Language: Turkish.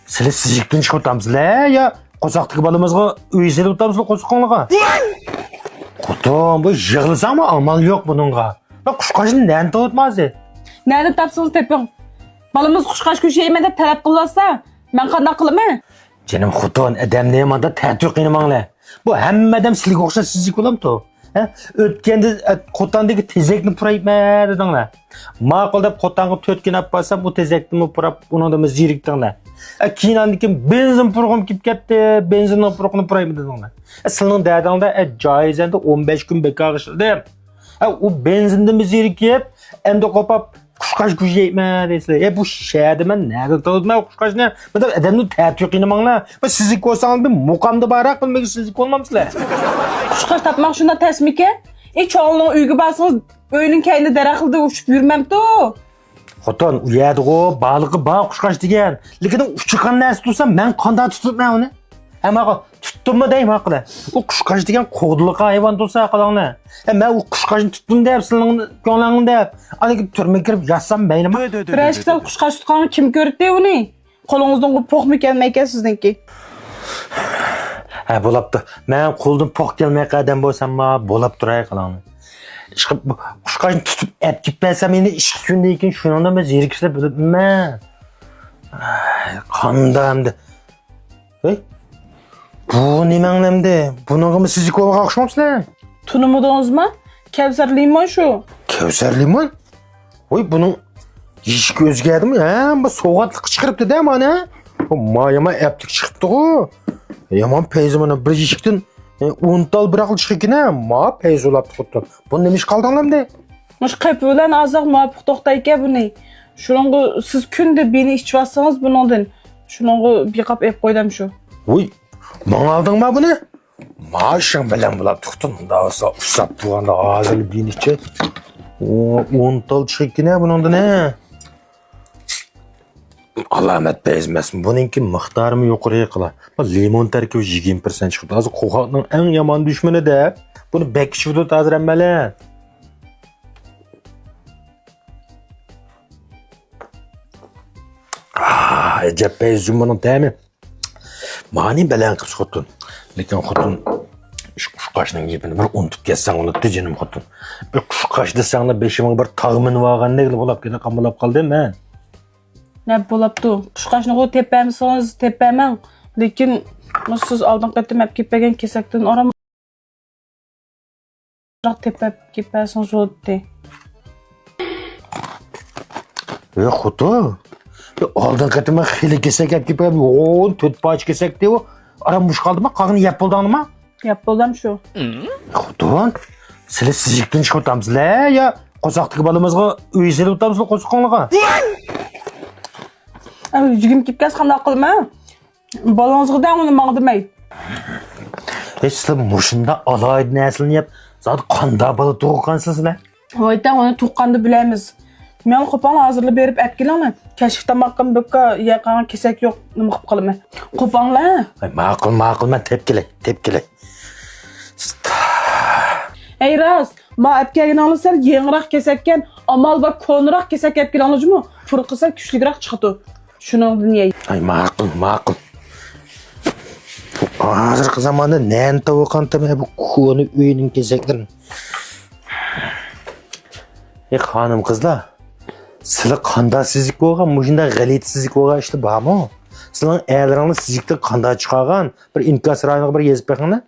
Sizlar sizlikdan chiqib o'tamsizlar yo qo'soqdagi bolamizga uy selib o'tamsizlar qo'sqonliga? Xotin, bu yig'lasangmi amal yo'q buningga. Va qushqashni nani o'tmazdi? Nerede tapsınız tepin? Balımız kuşkaş köşe yeme deb talep kılasa, ben qanday qilaman? Canım xotin, adamni yamanda ta'til qiynamanglar. Bu hamma odam sizga o'xshash sizlik bo'lamdi. Ha? O'tganda qotandagi tezakni purayma dedinglar. Ma'qul deb qotanga 4 kun olib borsam, bu tezakni purab, uningda zirikdinglar. Keyin andikin benzin purg'im kelib ketdi, benzinni purg'ini purayma dedinglar. Sizning dadangda joizanda 15 kun bekor ishildi. U benzinni zirikib, endi qopab qushqash kuşayma deysizlar. Bu şehirde ben nerede tanıdım qushqash ne? Bu da adamni ta'til qiynamanglar. Bu sizlik bo'lsangiz bir muqamda barak bilmek sizlik olmamsizlar. Kuşkaş tapmak şundan təsmike? Çoğunluğun uygu basınız, öyünün kendi daraxılda uçup yürmemdi o. Xotin, u yerda balığı bağ qushqash degan. Lekin uchiqqan narsa tursa, men qanday tutibman uni? Ama tutdimmi deyman haqida. U qushqash degan qo'dliq hayvon tursa qilinglar. Men u qushqashni tutdim deb sizlarning ko'nglingizda aniga turma kirib yatsam maylimi? Bir eşkiden kuşkaş tutkanı kim gördü onu? Kolunuzdan bu poq mu gelmeyken sizinki? Bo'libdi. Men qo'ldan poq kelmay qadam bo'lsam, bo'lib turay qilinglar. Chiqib qushqashni tutib olib ketmasam, endi 2 kundan keyin shundan biz zerikishlar bilibman. Qandamdi. Hey. Bu nimanglamdi? Buningmi sizlik bo'lmagan o'xshamsizlar? Tunumudunuz mu? Kevser limon şu. Kevser limon? Oy, buning eshik o'zgardimi? Bu so'g'atliq chiqiribdi-da mana. Bu mayama aptik chiqibdi-ku. Yomon payzi mana bir eshikdan 10 tal biraql chiqikina, ma payzi olabdi xuddi. Buni nima ish qildinglar-da? Muş qepülen azaq muvafiq to'xtayka buni. Şunungu siz künde beni içvatsanız bunundan. Şunungu bir qap ep qo'ydam şu. Oy, mana aldingmi buni? Maşın bilan bo'libdi xuddi. Da'sa usab turganda hozir binichi. 10 tal chiqikina buningdan. Alamet bezmesin. Bununki miqdarimi yuqori qila. Bu limon tarkibi 20% chiqdi. Hozir qo'g'oqning eng yomon dushmani de. Buni bekishibdi hozir hammalar. Ajab bezim buning ta'mi. Mani bilan qilib xotin. Lekin xotin qushqashning yepini bir unutib ketsang unutdi jinim xotin. Bir qushqash desanglar 5000 bir tag'min olgandek bo'lib ketib qamalab qoldim men. Ne bo'libdi? Qushqashni qo'y tepamisangiz tepaman. Lekin siz oldin qatim hep ketmagan kesakdan oram tepab ketpasangiz o'tdi. Xotin. Oldin qatim xili kesak hep ketib 4 poch kesak deb aram mush qoldimi? Qog'ini yeb bo'ldingmi? Yap bo'ldam shu. Xotin, sizlar sizlikdan chiqib o'tamsizlar yo qo'soqdagi bolamizga uy selib o'tamsizlar qo'sqonliga? Jigim kipkas qanday qilma? Baloningizga uni maqdimay. Sizlar mushunda alayid naslni yeb, zot qanday bola tug'ilgansizlar? Oydan onu tuqqandı bilamiz. Men qo'ponni hozirlab berib olib kelinglar. Kashif tamoqqa bukka yaqin kesak yo'q, nima qilib qolaman? Qo'ponglar. Ma'qul, men tepkilay. Ey Ras, ma olib kelganinglar sal yengroq kesakkan, amal va ko'nroq kesak olib kelinglarmi? Furqisa kuchliroq chiqdi. Shuningdan yey. Ay ma'qul. Hozirgi zamonda nan tovuqantami bu ko'ni uyning kesaklarini. Xonim qizlar, sizlar qanday sizlik bo'lgan, mushunda g'alitsizlik bo'lgan ishlar bormi? Sizlarning aylaringiz sizlikdan qanday chiqargan? Bir inkos rayoniga bir yezib beringlar.